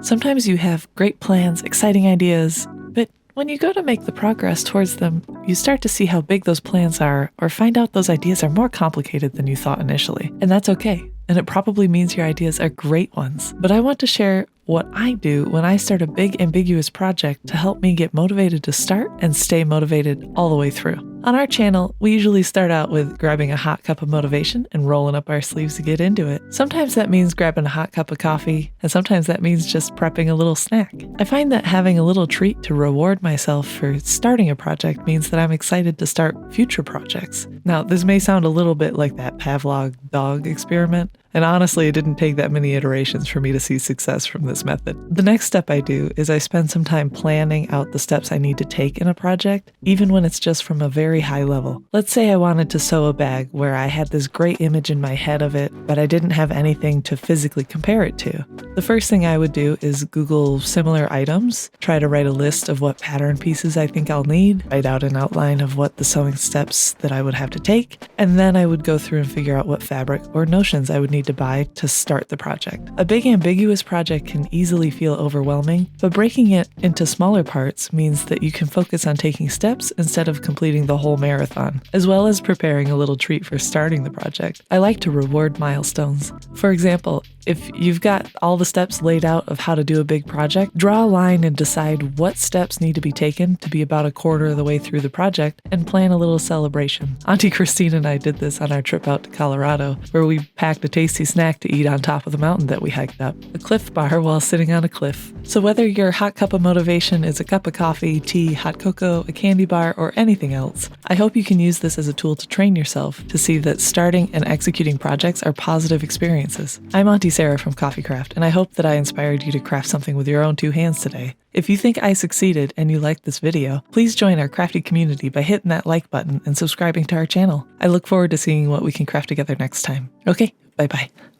Sometimes you have great plans, exciting ideas, but when you go to make the progress towards them, you start to see how big those plans are or find out those ideas are more complicated than you thought initially. And that's okay. And it probably means your ideas are great ones. But I want to share what I do when I start a big, ambiguous project to help me get motivated to start and stay motivated all the way through. On our channel, we usually start out with grabbing a hot cup of motivation and rolling up our sleeves to get into it. Sometimes that means grabbing a hot cup of coffee, and sometimes that means just prepping a little snack. I find that having a little treat to reward myself for starting a project means that I'm excited to start future projects. Now, this may sound a little bit like that Pavlov dog experiment, and honestly, it didn't take that many iterations for me to see success from this method. The next step I do is I spend some time planning out the steps I need to take in a project, even when it's just from a very high level. Let's say I wanted to sew a bag where I had this great image in my head of it, but I didn't have anything to physically compare it to. The first thing I would do is Google similar items, try to write a list of what pattern pieces I think I'll need, write out an outline of what the sewing steps that I would have to take, and then I would go through and figure out what fabric or notions I would need to buy to start the project. A big ambiguous project can easily feel overwhelming, but breaking it into smaller parts means that you can focus on taking steps instead of completing the whole marathon, as well as preparing a little treat for starting the project. I like to reward milestones. For example, if you've got all the steps laid out of how to do a big project, draw a line and decide what steps need to be taken to be about a quarter of the way through the project and plan a little celebration. Auntie Christine and I did this on our trip out to Colorado, where we packed a tasty snack to eat on top of the mountain that we hiked up, a Cliff Bar while sitting on a cliff. So whether your hot cup of motivation is a cup of coffee, tea, hot cocoa, a candy bar, or anything else, I hope you can use this as a tool to train yourself to see that starting and executing projects are positive experiences. I'm Auntie Sarah from Coffee Craft, and I hope that I inspired you to craft something with your own two hands today. If you think I succeeded and you liked this video, please join our crafty community by hitting that like button and subscribing to our channel. I look forward to seeing what we can craft together next time. Okay, bye-bye.